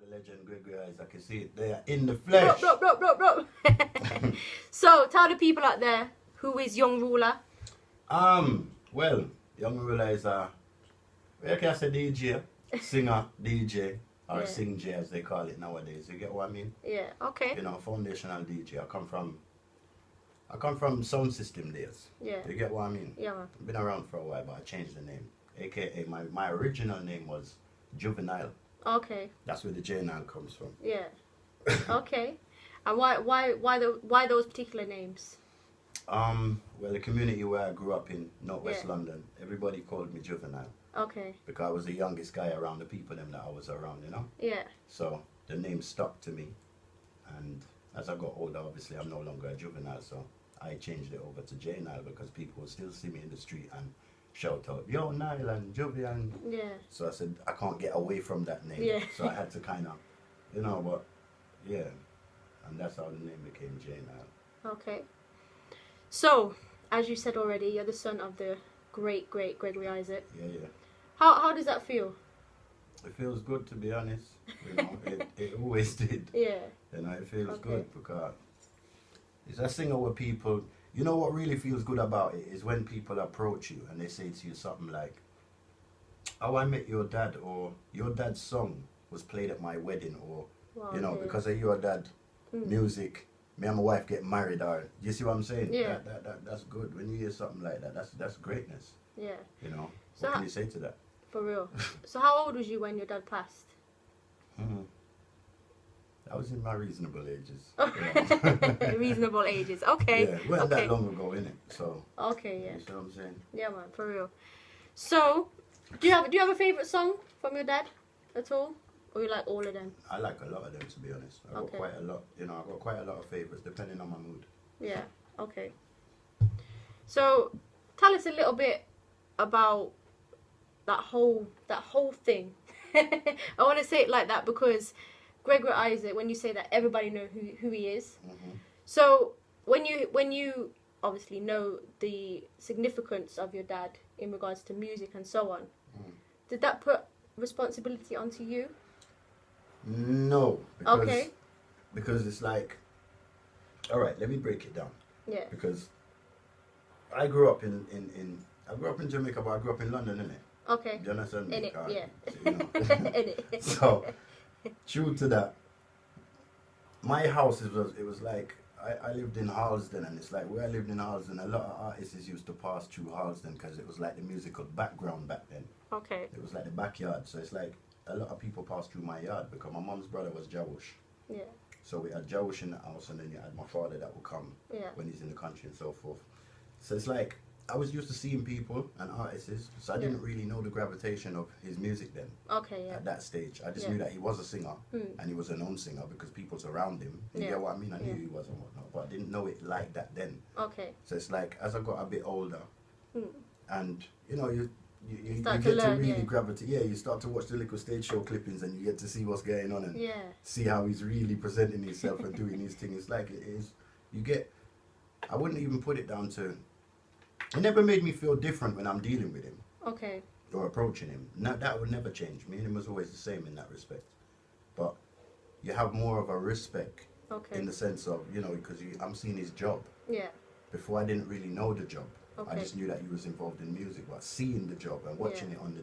The legend Gregory Isaac, you see it there in the flesh. Bro. So tell the people out there, who is Young Ruler? Well, Young Ruler is a, well, can I say DJ, singer, DJ, or Yeah. sing J as they call it nowadays. You get what I mean? Yeah, okay. You know, foundational DJ. I come from sound system days. Yeah. You get what I mean? Yeah, man. I've been around for a while, but I changed the name. AKA, my original name was Juvenile. Okay. That's where the J Nile comes from. Yeah. Okay. And why those particular names? Well, the community where I grew up in, Northwest Yeah. London, everybody called me Juvenile Okay. because I was the youngest guy around the people them that I was around, you know? Yeah. So the name stuck to me. And as I got older, obviously, I'm no longer a Juvenile, so I changed it over to J Nile because people would still see me in the street and shout out, Yo, Nile and Juvie. And Yeah. so I said, I can't get away from that name. Yeah. So I had to kind of, you know, but yeah. And that's how the name became J Nile. Okay. So, as you said already, you're the son of the great Gregory Isaac. Yeah. How does that feel? It feels good, to be honest. You know, it always did. Yeah. You know, it feels Okay. good because it's a singer where people, you know what really feels good about it is when people approach you and they say to you something like, oh, I met your dad, or your dad's song was played at my wedding, or, Wow, you know, yeah. because of your dad, music, me and my wife get married, or, you see what I'm saying? Yeah. That's good. When you hear something like that, that's greatness, Yeah. you know? So What can you say to that? For real. So how old was you when your dad passed? I was in my reasonable ages. Reasonable ages. Okay. Yeah, it wasn't Okay. that long ago, innit? So, Okay, yeah. you see what I'm saying? Yeah, man, for real. So, do you have a favorite song from your dad at all, or you like all of them? I like a lot of them, to be honest. I've Okay. got quite a lot, you know, I've got quite a lot of favourites depending on my mood. Yeah. Okay. So, tell us a little bit about that whole thing. I want to say it like that because Gregory Isaac, when you say that, everybody know who he is. Mm-hmm. So when you obviously know the significance of your dad in regards to music and so on, did that put responsibility onto you? No. Because, Okay. Because it's like, all right, let me break it down. Yeah. Because I grew up in Jamaica, but I grew up in London, innit? Okay. Do you understand me? In it, yeah. You know. In it. So, true to that, my house, it was like, I lived in Harlesden, and it's like where I lived in Harlesden, a lot of artists used to pass through Harlesden because it was like the musical background back then. Okay. It was like the backyard, so it's like a lot of people passed through my yard because my mom's brother was Jawush. Yeah. So we had Jawush in the house, and then you had my father that would come Yeah. when he's in the country and so forth. So it's like, I was used to seeing people and artists, so I didn't really know the gravitation of his music then. Okay. Yeah. At that stage, I just Yeah. knew that he was a singer, Mm. and he was a known singer because people's around him. You Yeah. get what I mean? I knew Yeah. he was and whatnot, but I didn't know it like that then. Okay. So it's like, as I got a bit older, Mm. and you know, you start get to learn, really yeah. gravitate. Yeah, you start to watch the little stage show clippings, and you get to see what's going on and Yeah. see how he's really presenting himself and doing his thing. It's like it is. You get. I wouldn't even put it down to. It never made me feel different when I'm dealing with him Okay. or approaching him. That would never change. Me and him was always the same in that respect. But you have more of a respect Okay. in the sense of, you know, because I'm seeing his job. Yeah. Before I didn't really know the job. I Okay. just knew that he was involved in music, but seeing the job and watching it on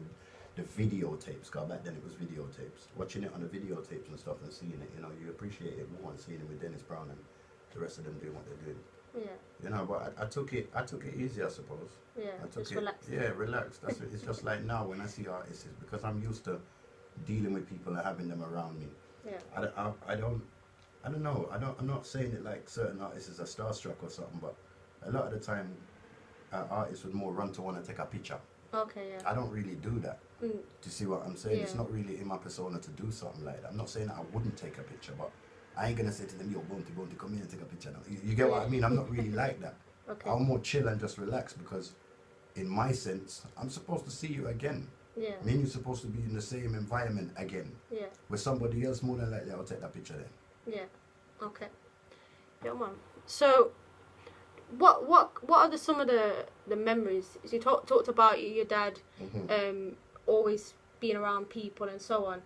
the videotapes, because back then it was videotapes, watching it on the videotapes and stuff and seeing it, you know, you appreciate it more and seeing it with Dennis Brown and the rest of them doing what they're doing. Yeah. You know, but I took it easy, I suppose. Yeah. I took Just it, relax. yeah, relaxed. That's it. It's just like now when I see artists, it's because I'm used to dealing with people and having them around me. Yeah. I don't know. I'm not saying it like certain artists are starstruck or something, but a lot of the time, artists would more run to want to take a picture. Okay. Yeah. I don't really do that. Mm. Do you see what I'm saying? Yeah. It's not really in my persona to do something like that. I'm not saying that I wouldn't take a picture, but I ain't gonna say to them, yo, Bounty, come here and take a picture now. You get what I mean? I'm not really like that. Okay. I'm more chill and just relax because, in my sense, I'm supposed to see you again. Yeah. Me and you're supposed to be in the same environment again. Yeah. With somebody else, more than likely, I'll take that picture then. Yeah. Okay. Yeah, man. So, what are some of the memories? So you talked about your dad, always being around people and so on.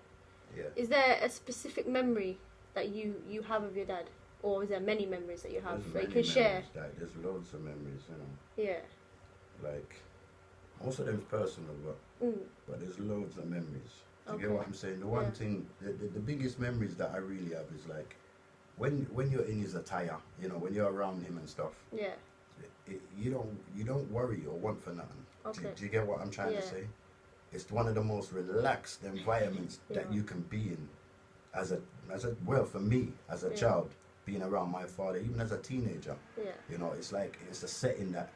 Yeah. Is there a specific memory that you have of your dad, or is there many memories that you have that you can share? There's loads of memories, you know. Yeah. Like, most of them's personal, but there's loads of memories. Do you get what I'm saying? The one thing, the biggest memories that I really have is like, when you're in his attire, you know, when you're around him and stuff. Yeah. You don't worry or want for nothing. Okay. Do you get what I'm trying to say? It's one of the most relaxed environments that you can be in, well, for me as a child, being around my father, even as a teenager. Yeah. You know, it's like, it's a setting that,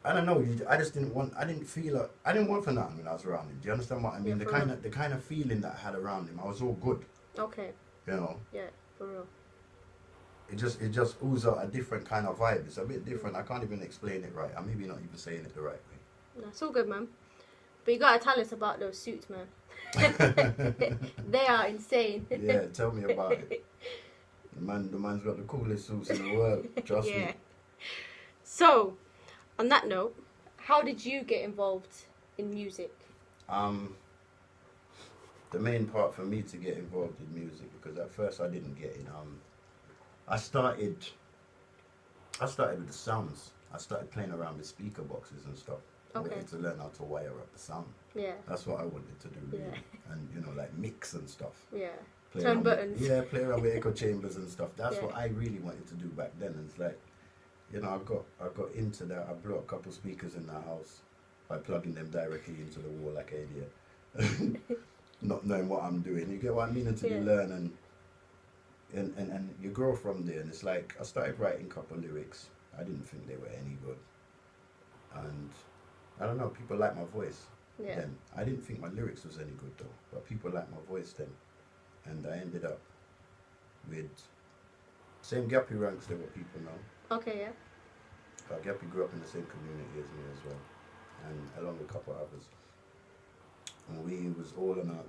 I don't know. I just didn't want. I didn't want for nothing when I was around him. Do you understand what I mean? Yeah, the kind of feeling that I had around him, I was all good. Okay. You know. Yeah, for real. It just oozes out a different kind of vibe. It's a bit different. I can't even explain it right. I'm maybe not even saying it the right way. No, it's all good, man. But you gotta tell us about those suits, man. They are insane. Yeah, tell me about it. The man's got the coolest suits in the world. Trust me. So, on that note, how did you get involved in music? The main part for me to get involved in music, because at first I didn't get in. I started with the sounds. I started playing around with speaker boxes and stuff. I wanted to learn how to wire up the sound. Yeah. That's what I wanted to do, really. Yeah. And, you know, like mix and stuff. Yeah. Turn buttons. Play around with echo chambers and stuff. That's what I really wanted to do back then. And it's like, you know, I got into that. I blew a couple speakers in the house by plugging them directly into the wall like an idiot. Not knowing what I'm doing. You get what I mean? Until you learn and you grow from there. And it's like, I started writing a couple lyrics. I didn't think they were any good. And I don't know, people like my voice. Yeah. Then I didn't think my lyrics was any good though, but people like my voice then. And I ended up with same Gappy ranks that what people know. Okay, yeah. But Gappy grew up in the same community as me as well, and along with a couple of others. And we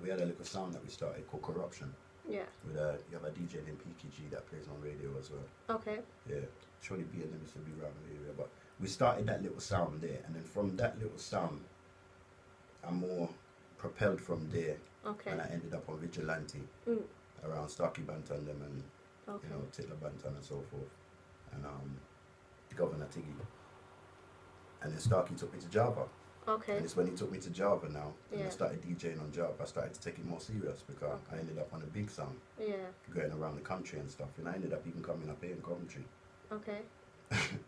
had a little sound that we started called Corruption. Yeah. With you have a DJ named PKG that plays on radio as well. Okay. Yeah. Surely B and them used to be around the area, but we started that little sound there, and then from that little sound, I'm more propelled from there. Okay. And I ended up on Vigilante around Starkey Banton them and you know, Titler Banton and so forth, and Governor Tiggy. And then Starkey took me to Java. Okay. And it's when he took me to Java now, and I started DJing on Java. I started to take it more serious because I ended up on a big sound. Yeah. Going around the country and stuff, and I ended up even coming up here in Coventry. Okay.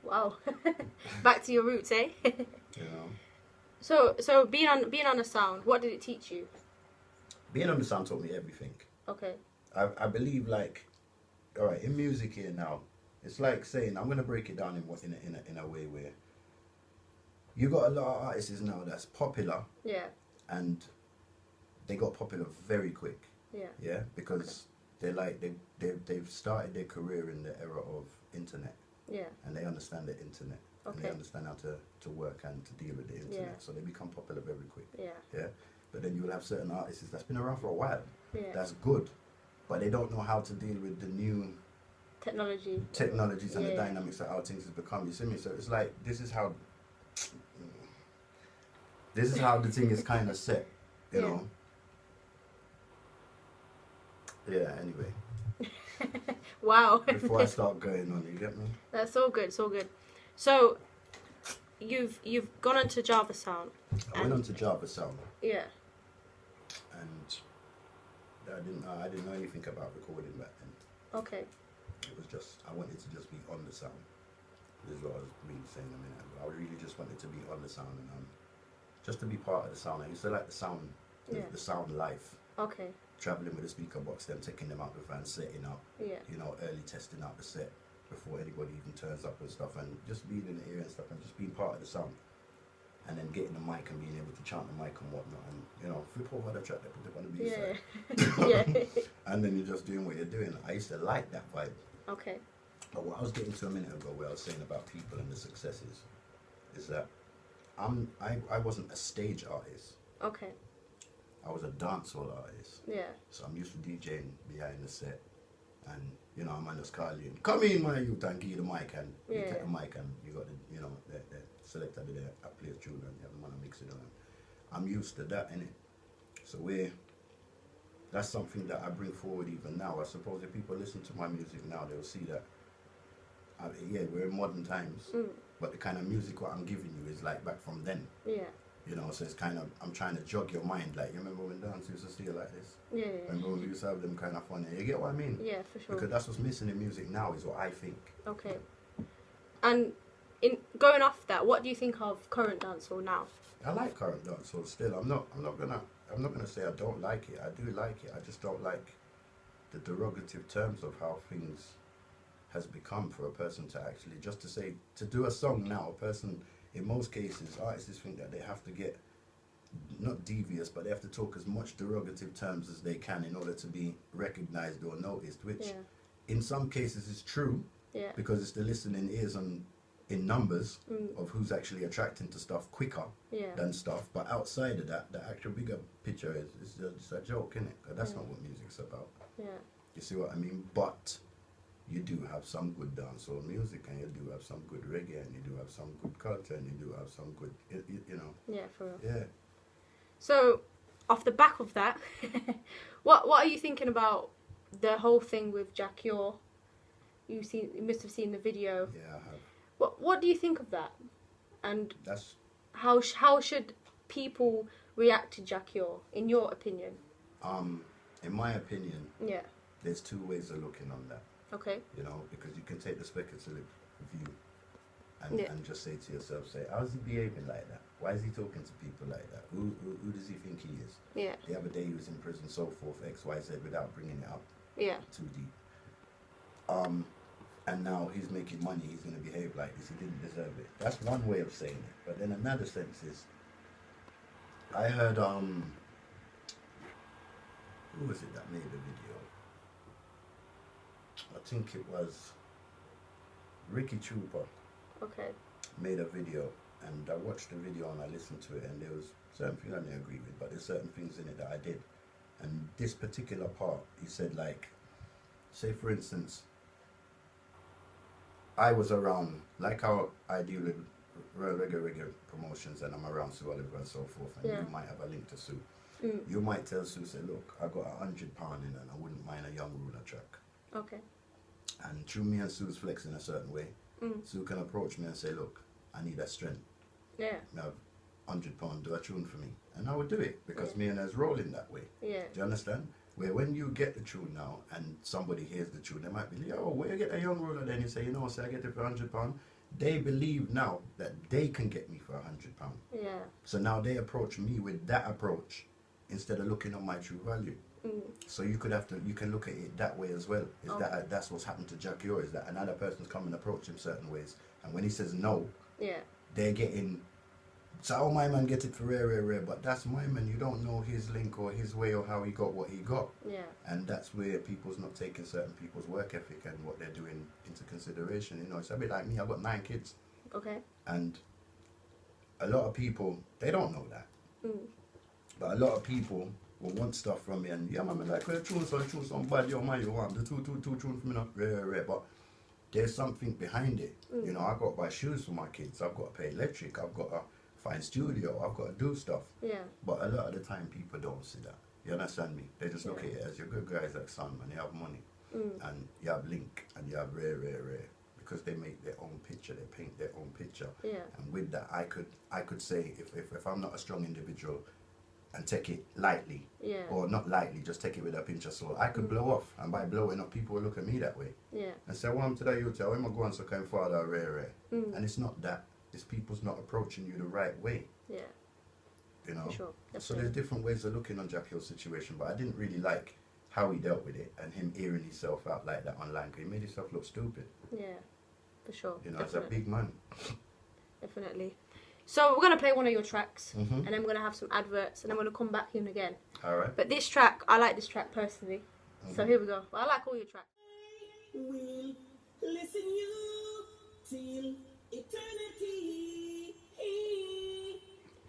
Wow. Back to your roots, eh? You know. So being on a sound, what did it teach you? Being on the sound taught me everything. Okay. I believe, like, all right, in music here now, it's like saying, I'm gonna break it down in a way where you got a lot of artists now that's popular. Yeah. And they got popular very quick. Yeah. Yeah, because they've started their career in the era of internet. Yeah. And they understand the internet. Okay. And they understand how to work and to deal with the internet. So they become popular very quick. Yeah. Yeah. But then you will have certain artists that's been around for a while. Yeah. That's good. But they don't know how to deal with the new technologies and the dynamics of how things has become. You see me? So it's like this is how the thing is kind of set, you know. Yeah, anyway. Wow. Before I start going on, you get me? That's all good, so good. So, you've gone onto Java Sound. I went onto Java Sound. Yeah. And I didn't know anything about recording back then. Okay. It was just, I wanted to just be on the sound. This is what I was really saying a minute ago. I really just wanted to be on the sound and just to be part of the sound. I used to like the sound, the sound life. Okay. Traveling with a speaker box, then taking them out the van, setting up. Yeah. You know, early testing out the set before anybody even turns up and stuff, and just being in the area and stuff, and just being part of the sound. And then getting the mic and being able to chant the mic and whatnot, and you know, flip over the track, they put it on the B side. Yeah. And then you're just doing what you're doing. I used to like that vibe. Okay. But what I was getting to a minute ago, where I was saying about people and the successes, is that I wasn't a stage artist. Okay. I was a dancehall artist. Yeah. So I'm used to DJing behind the set, and you know, I'm just calling, come in my youth, and give you the mic, and you take the mic, and you got the, you know, the selector there, I play a tune, and you have the man to mix it on. I'm used to that, innit? So that's something that I bring forward even now. I suppose if people listen to my music now, they'll see that, yeah, we're in modern times, but the kind of music what I'm giving you is like back from then. Yeah. You know, so it's kind of, I'm trying to jog your mind. Like, you remember when dance used to stay like this? Yeah. Remember when we used to have them kind of funny? You get what I mean? Yeah, for sure. Because that's what's missing in music now, is what I think. Okay. And in going off that, what do you think of current dancehall now? I like current dancehall still. I'm not gonna say I don't like it. I do like it. I just don't like the derogative terms of how things has become for a person to actually, just to say, to do a song now, a person, in most cases, artists think that they have to get, not devious, but they have to talk as much derogative terms as they can in order to be recognized or noticed, which in some cases is true, because it's the listening ears in numbers of who's actually attracting to stuff quicker than stuff. But outside of that, the actual bigger picture is just a joke, isn't it? That's not what music's about. Yeah. You see what I mean? But you do have some good dancehall music, and you do have some good reggae, and you do have some good culture, and you do have some good, you know. Yeah, for real. Yeah. So, off the back of that, what are you thinking about the whole thing with Jack Yor? You must have seen the video. Yeah, I have. What do you think of that? And that's how should people react to Jack Yor, in your opinion? In my opinion, yeah, there's two ways of looking on that. Okay. You know, because you can take the speculative view and just say to yourself, how is he behaving like that? Why is he talking to people like that? Who does he think he is? Yeah. The other day he was in prison, so forth, X, Y, Z, without bringing it up. Yeah. Too deep. And now he's making money, he's going to behave like this, he didn't deserve it. That's one way of saying it. But then another sense is, I heard, who was it that made the video? I think it was Ricky Trooper. Okay. Made a video, and I watched the video and I listened to it, and there was certain things I didn't agree with, but there's certain things in it that I did. And this particular part, he said, like, say for instance, I was around, like how I deal with reggae promotions, and I'm around Sue Oliver and so forth, and you might have a link to Sue. You might tell Sue, say, look, I got £100 in and I wouldn't mind a Young Ruler track. Okay. And through me and Sue's flexing a certain way, Sue can approach me and say, look, I need that strength. Yeah. I have £100, do a tune for me. And I would do it, because me and her's rolling that way. Yeah. Do you understand? Where when you get the tune now and somebody hears the tune, they might be like, oh, where you get a Young Ruler? Then you say, you know, say I get it for £100. They believe now that they can get me for £100. Yeah. So now they approach me with that approach instead of looking on my true value. So you can look at it that way as well. That's what's happened to Jack Yor, is that another person's come and approach him certain ways, and when he says no, they're getting, so oh, my man get it for rare, but that's my man, you don't know his link or his way or how he got what he got. Yeah. And that's where people's not taking certain people's work ethic and what they're doing into consideration. You know, it's a bit like me, I've got 9 kids. Okay. And a lot of people, they don't know that. But a lot of people will want stuff from me, and yeah, man, like, well, tune some bad, yo, man, you want the two tune from me, not rare, but there's something behind it. You know, I've got to buy shoes for my kids, I've got to pay electric, I've got to find studio, I've got to do stuff. Yeah. But a lot of the time, people don't see that. You understand me? They just look at it as your good guys like son, and you have money, and you have link, and you have rare, because they make their own picture, they paint their own picture. Yeah. And with that, I could say, if I'm not a strong individual, and take it lightly, or not lightly, just take it with a pinch of salt, I could blow off, and by blowing up, people will look at me that way. Yeah. And say, well, I'm today, you tell, I'm going to go and father rare. And it's not that, it's people's not approaching you the right way. Yeah. You know? Sure. So there's different ways of looking on Jack Hill's situation, but I didn't really like how he dealt with it, and him airing himself out like that online, because he made himself look stupid. Yeah, for sure. You know, as a big man. Definitely. So we're going to play one of your tracks, and then we're going to have some adverts, and then we're going to come back in again. All right. But this track, I like this track personally. So here we go. Well, I like all your tracks. We'll listen you till eternity.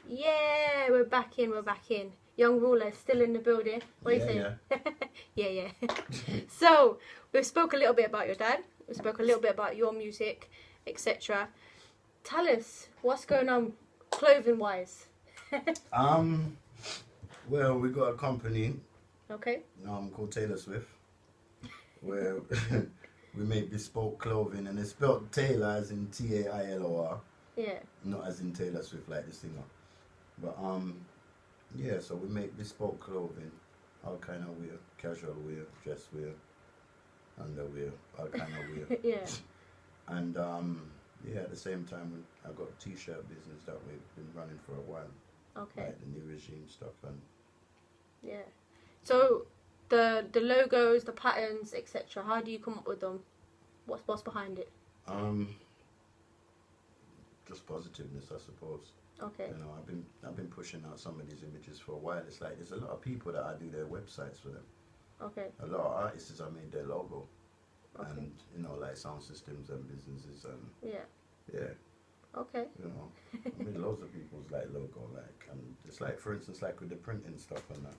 Yeah, we're back in. Young Ruler is still in the building. What are you saying? Yeah. So we spoke a little bit about your dad. We spoke a little bit about your music, etc. Tell us, what's going on clothing-wise? Well, we got a company Okay. I'm called Taylor Swift. Where we make bespoke clothing, and it's spelled Taylor as in Tailor, Yeah. not as in Taylor Swift like the singer. But yeah, so we make bespoke clothing, all kind of wear, casual wear, dress wear, underwear, all kind of wear. Yeah. And yeah, at the same time, I got a t-shirt business that we've been running for a while. Okay. Like the new regime stuff and Yeah. So the logos, the patterns, etc. How do you come up with them? What's behind it? just positiveness, I suppose. Okay. You know, I've been pushing out some of these images for a while. It's like there's a lot of people that I do their websites for them. Okay. A lot of artists I made their logo, Okay. and you know, like sound systems and businesses and yeah, Okay. you know, I made loads of people's like logo, like, and it's like, for instance, like with the printing stuff and that.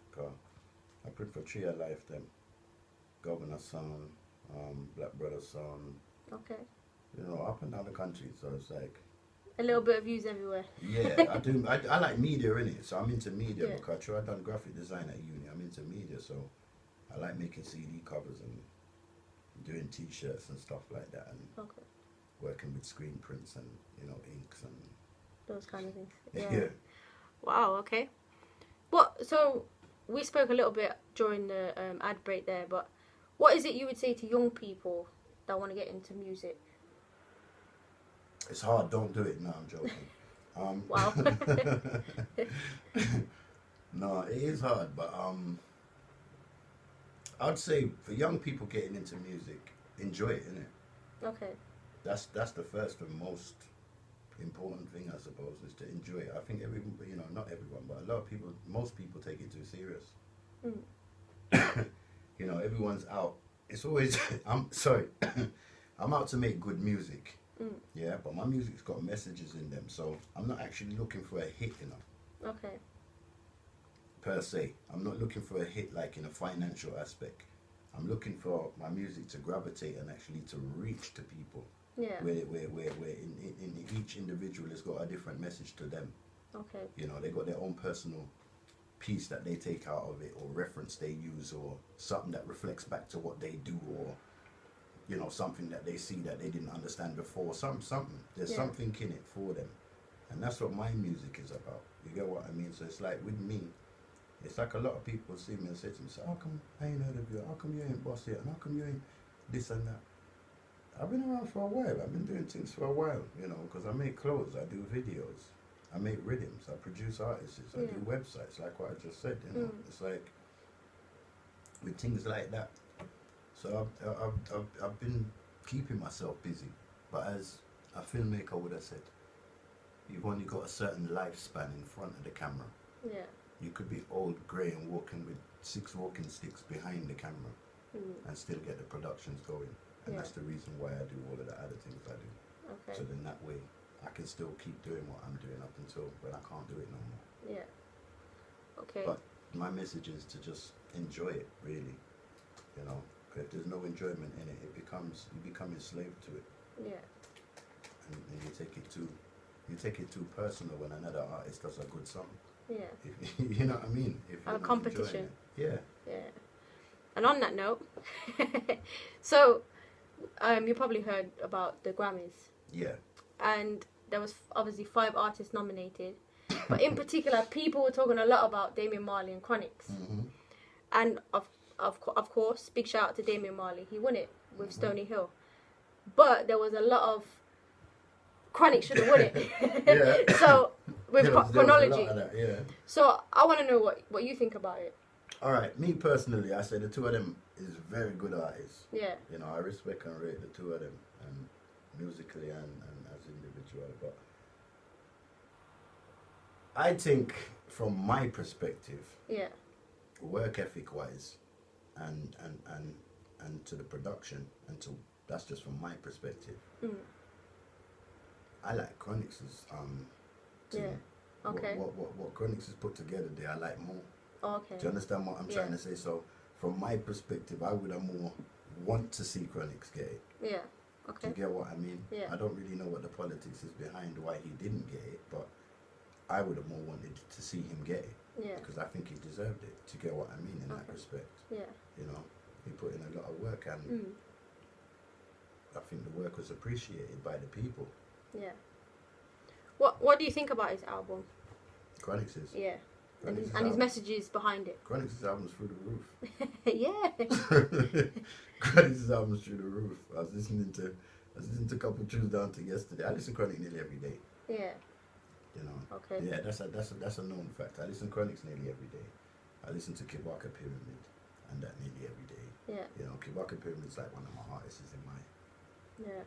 I print for Tree of Life, them, Governor's Son, Black Brother's Son, Okay. you know, up and down the country. So it's like, A little bit of views everywhere. yeah, I do. I like media in it, so I'm into media Yeah. because I done graphic design at uni. I'm into media, so I like making CD covers and doing T-shirts and stuff like that, and Okay. working with screen prints and you know inks and Those kind of things. yeah. Wow. Okay. So we spoke a little bit during the ad break there, but what is it you would say to young people that want to get into music? It's hard. Don't do it. No, I'm joking. Wow. No, it is hard, but I'd say for young people getting into music, enjoy it, innit? Okay. That's the first and most important thing, I suppose, is to enjoy it. I think not everyone, but a lot of people, most people take it too serious. You know, everyone's out. It's always, I'm sorry, I'm out to make good music. Yeah, but my music's got messages in them, so I'm not actually looking for a hit, you know. Okay. Per se, I'm not looking for a hit like in a financial aspect. I'm looking for my music to gravitate and actually to reach to people. Yeah. Where in each individual has got a different message to them. Okay. You know, they got their own personal piece that they take out of it, or reference they use, or something that reflects back to what they do, or you know, something that they see that they didn't understand before. Something. There's something in it for them, and that's what my music is about. You get what I mean? So it's like with me, it's like a lot of people see me and say to me, "How come I ain't heard of you? How come you ain't boss yet? And how come you ain't this and that?" I've been around for a while. I've been doing things for a while, you know, because I make clothes, I do videos, I make rhythms, I produce artists, I do websites, like what I just said, you know. It's like, with things like that. So I've been keeping myself busy. But as a filmmaker would have said, you've only got a certain lifespan in front of the camera. Yeah. You could be old, grey and walking with 6 walking sticks behind the camera and still get the productions going. And that's the reason why I do all of the other things I do. Okay. So then that way I can still keep doing what I'm doing up until when I can't do it no more. Yeah. Okay. But my message is to just enjoy it, really. You know, if there's no enjoyment in it, you become enslaved to it. Yeah. And you take it too personal when another artist does a good song. Yeah. You know what I mean? If you're A not competition. enjoying it. Yeah. Yeah. And on that note, so you probably heard about the Grammys. Yeah. And there was obviously 5 artists nominated. But in particular, people were talking a lot about Damian Marley and Chronixx. And of course, big shout out to Damian Marley. He won it with Stony Hill. But there was a lot of Chronixx should have won it. Yeah. So with There was a chronology. lot of that, yeah. So I want to know what you think about it. All right, me personally, I say the two of them is very good artists. Yeah. You know, I respect and rate the two of them, musically and as individual. But I think, from my perspective, Yeah. work ethic wise, and to the production, that's just from my perspective. I like Chronixx's team. Yeah. Okay. What Chronixx has put together there, I like more. Okay. Do you understand what I'm trying to say? So, from my perspective, I would have more want to see Chronixx get it. Yeah. Do Okay. you get what I mean? Yeah. I don't really know what the politics is behind why he didn't get it, but I would have more wanted to see him get it. Yeah. Because I think he deserved it. To get what I mean in that respect. Yeah. You know, he put in a lot of work, and I think the work was appreciated by the people. Yeah. What do you think about his album? Chronix's. Yeah. And his messages behind it. Chronix's album's through the roof. Yeah. Chronix's album's through the roof. I was listening to a couple of tunes down to yesterday. I listen to Chronix nearly every day. Yeah. You know. Okay. Yeah, that's a known fact. I listen to Chronix nearly every day. I listen to Kibaka Pyramid and that nearly every day. Yeah. You know, Kibaka Pyramid's like one of my artists in my. Yeah.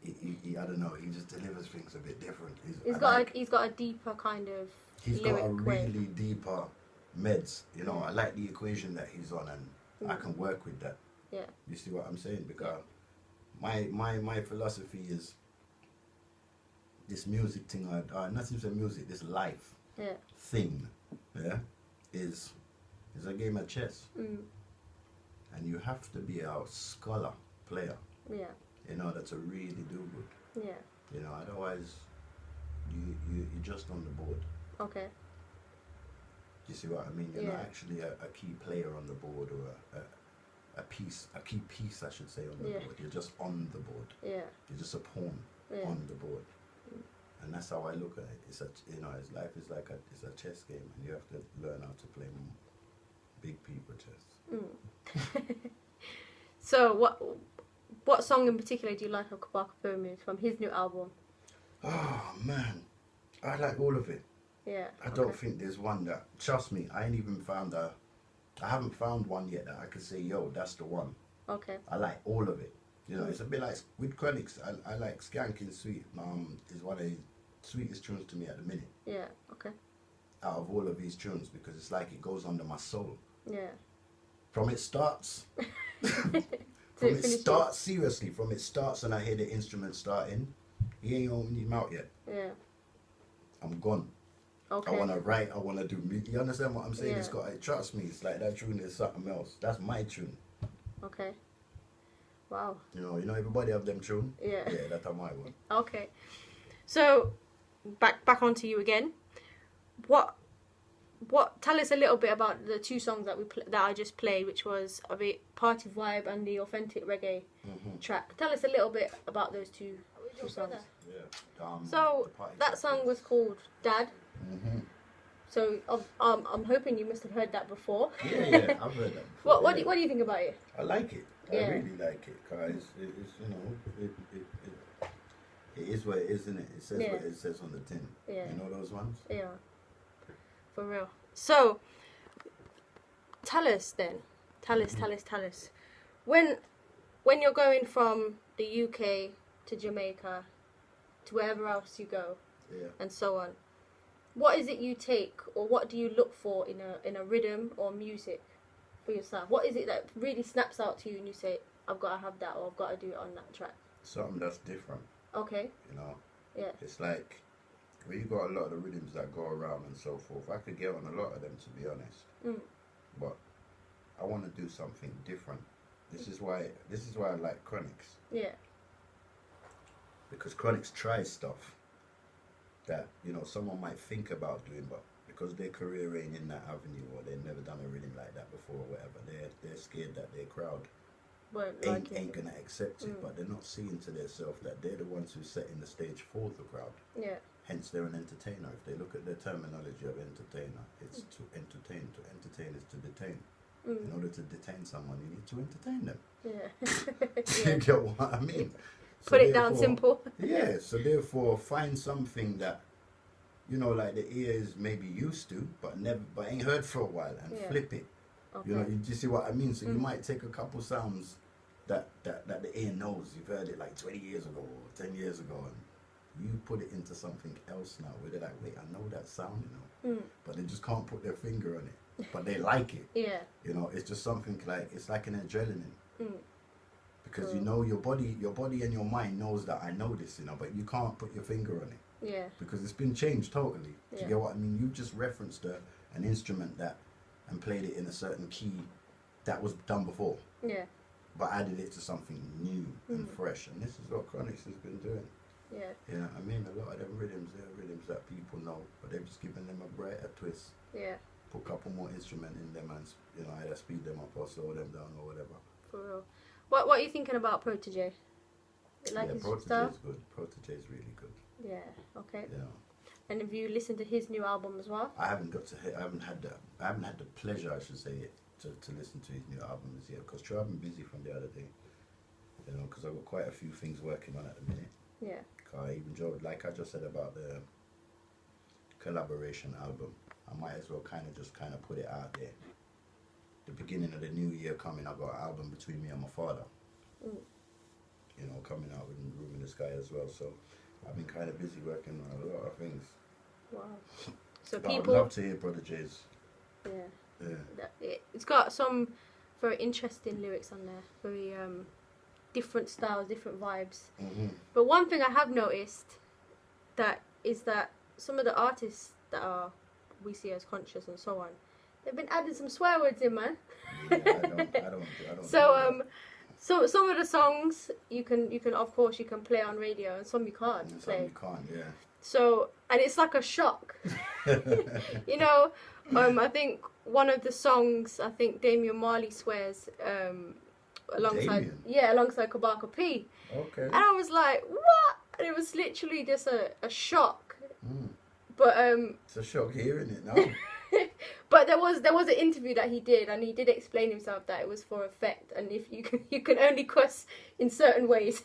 He I don't know. He just delivers things a bit different. He's got a deeper kind of. He's got a really deeper meds. You know, I like the equation that he's on, and I can work with that. Yeah. You see what I'm saying? Because my philosophy is this music thing, not even music, this life thing, is a game of chess. And you have to be a scholar player. Yeah. You know, that's a really do good. Yeah. You know, otherwise you're just on the board. Okay. You see what I mean? You're not actually a key player on the board, or a key piece I should say on the board. You're just on the board. Yeah. You're just a pawn on the board. And that's how I look at it. It's his life is like it's a chess game, and you have to learn how to play big people chess. So what song in particular do you like of Kibaka Pyramid from his new album? Oh man, I like all of it. Yeah. I don't think there's one that, trust me, I haven't found one yet that I could say, yo, that's the one. Okay. I like all of it. You know, it's a bit like with Chronix. I like Skanking Sweet. Is one of the sweetest tunes to me at the minute. Yeah. Okay. Out of all of these tunes, because it's like it goes under my soul. Yeah. From it starts. From it starts and I hear the instrument starting. He ain't opened his mouth yet. Yeah. I'm gone. Okay. I want to write. I want to do music. You understand what I'm saying? Yeah. It's got. Trust me. It's like that tune is something else. That's my tune. Okay. Wow. You know. Everybody have them tune. Yeah. Yeah. That's my one. Okay. So, back onto you again. What? Tell us a little bit about the two songs that that I just played, which was a bit Party Vibe and the Authentic Reggae track. Tell us a little bit about those two songs. Yeah. So that song was called Dad. So I'm hoping you must have heard that before. Yeah, I've heard that before. What do you think about it? I like it. I really like it, because it's it is what it is, isn't it? It says what it says on the tin. Yeah. You know those ones? Yeah. For real. So tell us then. Tell us. When you're going from the UK to Jamaica to wherever else you go, and so on, what is it you take, or what do you look for in a rhythm or music for yourself? What is it that really snaps out to you and you say, I've got to have that, or I've got to do it on that track? Something that's different. Okay. You know? Yeah. It's like, well, you got a lot of the rhythms that go around and so forth. I could get on a lot of them, to be honest. But I want to do something different. This is why I like Chronix. Yeah. Because Chronix tries stuff that, someone might think about doing, but because their career ain't in that avenue, or they've never done a rhythm like that before, or whatever, they're scared that their crowd ain't gonna accept it. But they're not seeing to themselves that they're the ones who's setting the stage for the crowd. Yeah. Hence, they're an entertainer. If they look at the terminology of entertainer, it's to entertain. To entertain is to detain. In order to detain someone, you need to entertain them. Yeah. You get what I mean? So put it down simple. Yeah, so therefore find something that, like the ear is maybe used to, but ain't heard for a while, and flip it. Okay. You see what I mean? So you might take a couple sounds that the ear knows. You've heard it like 20 years ago or 10 years ago, and you put it into something else now, where they're like, wait, I know that sound, but they just can't put their finger on it, but they like it. Yeah. It's just something like, it's like an adrenaline. Because your body and your mind knows that I know this, but you can't put your finger on it. Yeah. Because it's been changed totally. Do you get what I mean? You just referenced an instrument and played it in a certain key that was done before. Yeah. But added it to something new and fresh. And this is what Chronix has been doing. Yeah. You know what I mean? A lot of them rhythms, they're rhythms that people know, but they've just given them a brighter twist. Yeah. Put a couple more instrument in them and either speed them up or slow them down or whatever. For real. What are you thinking about Protege? You like his Protege stuff? is good. Protege is really good. Yeah. Okay. Yeah. And have you listened to his new album as well? I haven't had the pleasure, I should say, to listen to his new album this year because I've been busy from the other day. Because I've got quite a few things working on at the minute. Yeah. I even enjoyed, like I just said about the collaboration album. I might as well kind of put it out there. The beginning of the new year coming, I've got an album between me and my father. Mm. Coming out with Room in the Sky as well. So I've been kind of busy working on a lot of things. Wow. So but people. I'd love to hear Protege's. Yeah. Yeah. It's got some very interesting lyrics on there. Very different styles, different vibes. Mm-hmm. But one thing I have noticed is that some of the artists that we see as conscious and so on, they've been adding some swear words in, man. Yeah, I don't. So so some of the songs you can of course you can play on radio and some you can't play. Some you can't, yeah. So and it's like a shock. I think one of the songs Damian Marley swears alongside Kabaka P. Okay. And I was like, what? And it was literally just a shock. Mm. But it's a shock hearing it now. but there was an interview that he did, and he did explain himself that it was for effect, and if you can only cuss in certain ways.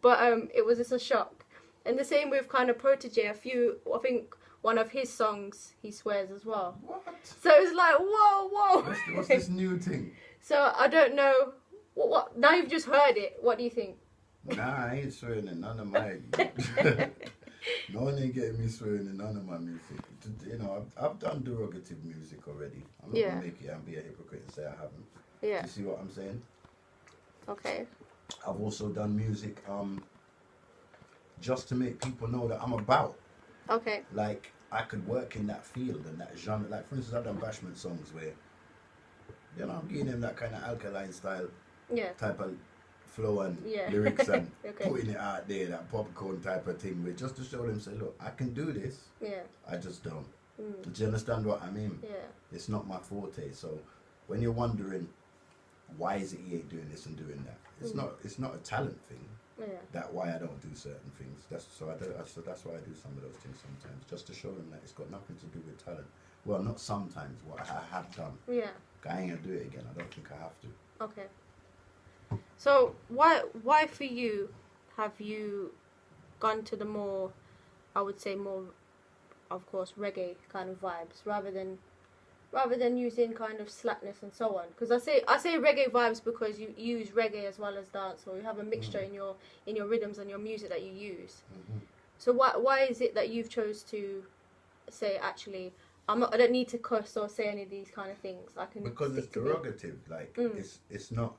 But it was just a shock. And the same with kind of Protege. I think one of his songs he swears as well. What? So it's like whoa. What's this new thing? So I don't know. What? Now you've just heard it. What do you think? Nah, I ain't swearing in none of my. No one ain't getting me swearing in none of my music. I've done derogative music already. I'm not gonna make it and be a hypocrite and say I haven't. Yeah. Do you see what I'm saying? Okay. I've also done music just to make people know that I'm about. Okay. Like I could work in that field and that genre. Like for instance, I've done bashment songs where I'm giving them that kind of alkaline style type of flow and lyrics and putting it out there, that popcorn type of thing, where just to show them, say, look, I can do this. Yeah. I just don't. Do you understand what I mean? Yeah. It's not my forte. So when you're wondering why is it he ain't doing this and doing that, it's not a talent thing. Yeah. That why I don't do certain things. That's why I do some of those things sometimes, just to show them that it's got nothing to do with talent. Well, not sometimes. What I have done. Yeah. I ain't gonna do it again. I don't think I have to. Okay. So why for you have you gone to the more, I would say more, of course, reggae kind of vibes rather than using kind of slackness and so on? Because I say reggae vibes because you use reggae as well as dance, or you have a mixture in your rhythms and your music that you use. Mm-hmm. So why is it that you've chose to say, actually, I don't need to cuss or say any of these kind of things? I can, because it's derogative. Like it's not.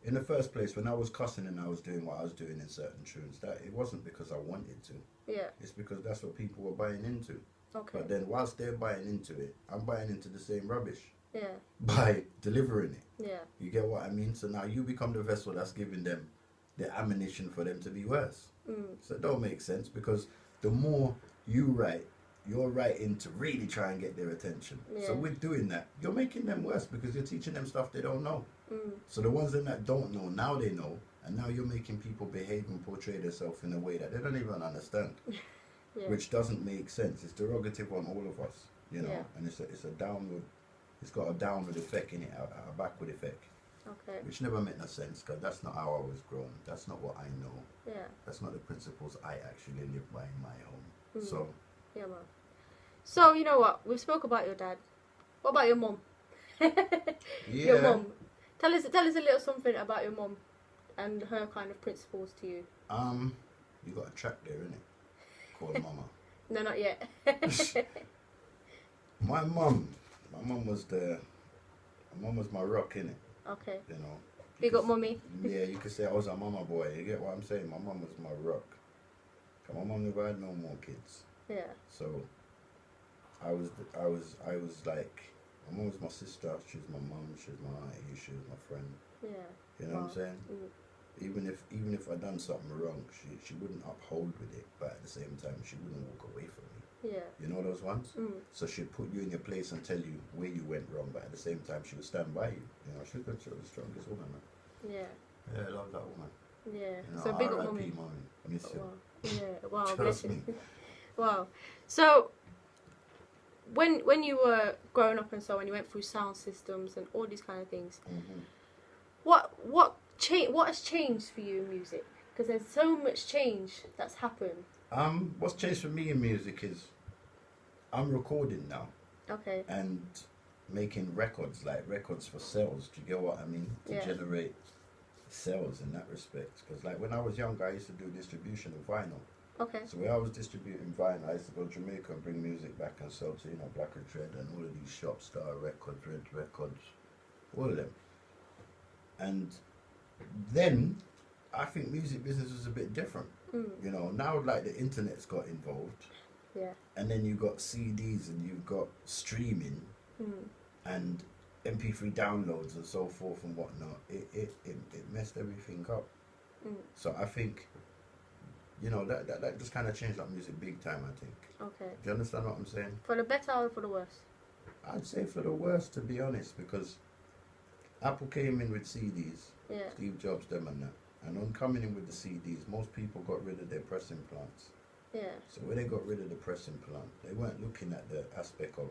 In the first place, when I was cussing and I was doing what I was doing in certain tunes, that it wasn't because I wanted to. Yeah. It's because that's what people were buying into. Okay. But then whilst they're buying into it, I'm buying into the same rubbish. Yeah. By delivering it. Yeah. You get what I mean? So now you become the vessel that's giving them the ammunition for them to be worse. So it don't make sense, because the more you write, you're writing to really try and get their attention. Yeah. So with doing that, you're making them worse because you're teaching them stuff they don't know. So the ones that don't know, now they know, and now you're making people behave and portray themselves in a way that they don't even understand. Yeah. Which doesn't make sense. It's derogative on all of us, and it's a downward. It's got a downward effect in it, a backward effect. Okay. Which never made no sense, because that's not how I was grown. That's not what I know. Yeah. That's not the principles I actually live by in my home. So. Yeah, man. So you know what? We've spoke about your dad. What about your mum? Your mum. Tell us a little something about your mum and her kind of principles to you. You got a track there, innit? Called Mama. No, not yet. My mum was my rock, innit? Okay. Big up, mummy. Yeah, you could say I was a mama boy. You get what I'm saying? My mum was my rock. My mum never had no more kids. Yeah. So I was like, my mum was my sister, she was my mum, she was my auntie, she was my friend. Yeah. You know what I'm saying? Even if I done something wrong, she wouldn't uphold with it, but at the same time she wouldn't walk away from me. Yeah. You know those ones? Mm. So she'd put you in your place and tell you where you went wrong, but at the same time she would stand by you. You know, she was the strongest woman, man. Yeah. Yeah, I love that woman. Yeah. You know, so big up R.I.P. mommy. mommy. Miss you. Wow. Yeah. Wow. Trust Bless me. you. Wow. So when you were growing up and so on, you went through sound systems and all these kind of things. Mm-hmm. What has changed for you in music? Because there's so much change that's happened. What's changed for me in music is I'm recording now. Okay. And making records, like records for sales. Do you get what I mean? To generate sales in that respect. Because like when I was younger, I used to do distribution of vinyl. Okay. So when I was distributing vinyl, I used to go to Jamaica and bring music back and sell to, you know, Black and Dread and all of these shops, Star Records, Red Records, all of them. And then I think music business was a bit different. You know, now like the internet's got involved. Yeah. And then you've got CDs and you've got streaming and MP3 downloads and so forth and whatnot. It messed everything up. So I think, you know, that just kind of changed up music big time, I think. Okay. Do you understand what I'm saying? For the better or for the worse? I'd say for the worst, to be honest, because Apple came in with CDs, Steve Jobs, them and that. And on coming in with the CDs, most people got rid of their pressing plants. Yeah. So when they got rid of the pressing plant, they weren't looking at the aspect of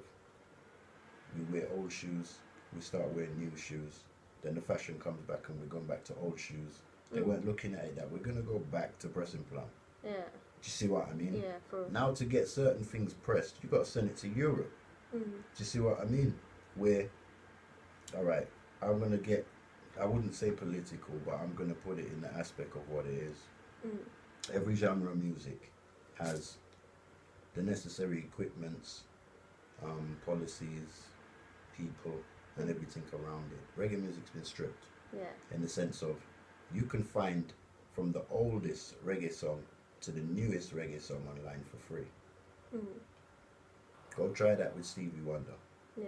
we wear old shoes, we start wearing new shoes, then the fashion comes back and we're going back to old shoes. They weren't looking at it that we're going to go back to pressing plant. Yeah. Do you see what I mean? Yeah. For Now to get certain things pressed, you got to send it to Europe. Do you see what I mean? Where, all right, I'm going to get, I wouldn't say political, but I'm going to put it in the aspect of what it is. Every genre of music has the necessary equipments, policies, people, and everything around it. Reggae music's been stripped. In the sense of, you can find from the oldest reggae song to the newest reggae song online for free. Go try that with Stevie Wonder. Yeah.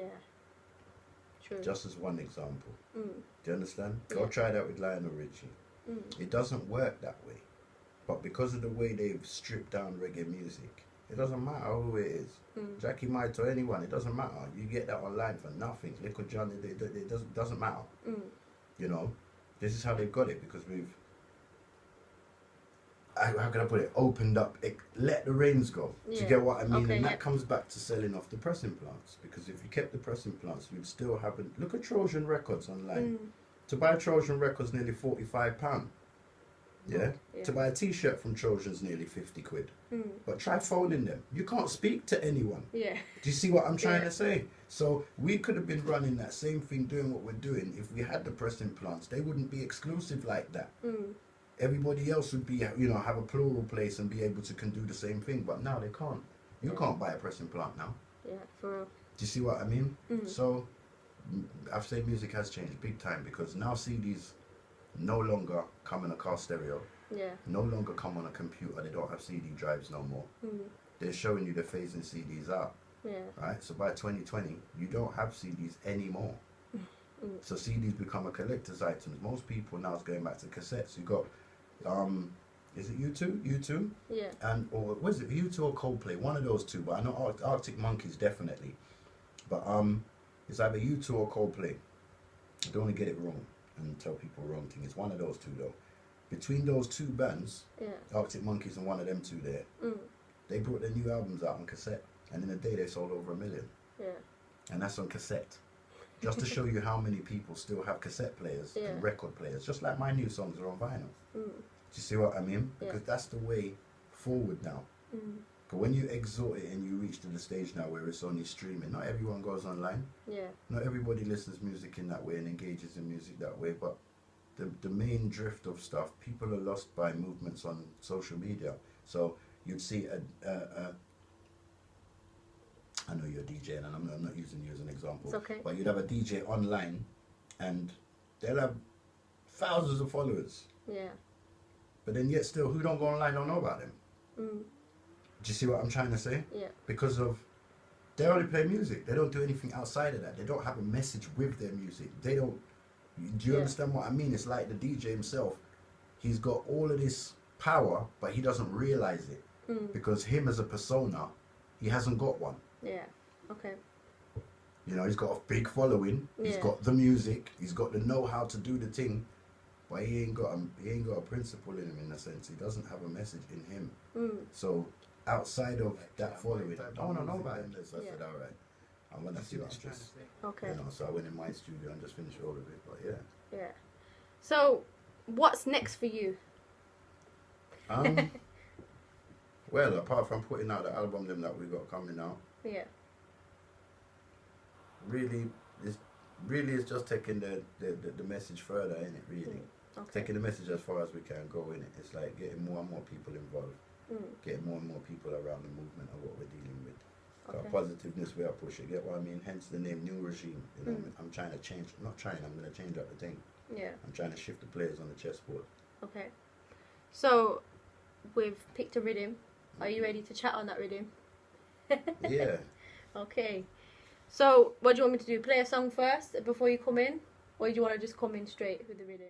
True. Just as one example. Do you understand? Go try that with Lionel Richie. It doesn't work that way. But because of the way they've stripped down reggae music, it doesn't matter who it is. Jackie Might or anyone, it doesn't matter. You get that online for nothing. Little John, it doesn't matter. You know, this is how they've got it, because we've, how can I put it, opened up, let the reins go. Do you get what I mean? And that comes back to selling off the pressing plants. Because if you kept the pressing plants, you'd still haven't. Look at Trojan Records online. To buy Trojan Records, nearly £45. Yeah? To buy a t-shirt from Trojan's nearly 50 quid. But try phoning them. You can't speak to anyone. Yeah. Do you see what I'm trying to say? So we could have been running that same thing, doing what we're doing. If we had the pressing plants, they wouldn't be exclusive like that. Everybody else would be, you know, have a plural place and be able to can do the same thing. But now they can't. You can't buy a pressing plant now. Yeah, for real. Do you see what I mean? So I've said music has changed big time, because now CDs no longer come in a car stereo. No longer come on a computer. They don't have CD drives no more. They're showing you they're phasing CDs out. Right? So by 2020, you don't have CDs anymore. So CDs become a collector's item. Most people now is going back to cassettes. You got, is it U2? U2? Yeah. And, or was it U2 or Coldplay? One of those two. But I know Arctic Monkeys definitely. But it's either U2 or Coldplay. I don't want to get it wrong and tell people wrong thing. It's one of those two though. Between those two bands, Arctic Monkeys and one of them two there, they brought their new albums out on cassette, and in a day they sold over 1 million. And that's on cassette. Just to show you how many people still have cassette players and record players. Just like my new songs are on vinyl. Do you see what I mean? Because that's the way forward now. But when you exhort it and you reach to the stage now where it's only streaming, not everyone goes online. Not everybody listens music in that way and engages in music that way. But the main drift of stuff, people are lost by movements on social media. So you'd see I know you're a DJ, and I'm not using you as an example. It's okay. But you'd have a DJ online, and they'll have thousands of followers. But then yet still, who don't go online don't know about them. Do you see what I'm trying to say? Because of, they only play music. They don't do anything outside of that. They don't have a message with their music. They don't. Do you understand what I mean? It's like the DJ himself. He's got all of this power, but he doesn't realize it. Because him as a persona he hasn't got one. Yeah. Okay. You know, he's got a big following. He's Yeah. got the music. He's got the know-how to do the thing, but he ain't got a principle in him, in a sense. He doesn't have a message in him. So outside of that following, I don't want to know about him. So I said, all right, I'm gonna see what's this. Okay. You know, so I went in my studio and just finished all of it. But yeah. Yeah. So, what's next for you? Well, apart from putting out the album them that we got coming out, Yeah. really, it's just taking the message further, in it. Really, Okay. taking the message as far as we can go in it. It's like getting more and more people involved, getting more and more people around the movement of what we're dealing with. Okay. Positiveness we are pushing. Get what I mean? Hence the name New Regime. You know, I'm trying to change. Not trying. I'm going to change up the thing. Yeah. I'm trying to shift the players on the chessboard. Okay. So, we've picked a rhythm. Are you ready to chat on that rhythm? Yeah. Okay. So, what do you want me to do? Play a song first before you come in? Or do you want to just come in straight with the rhythm?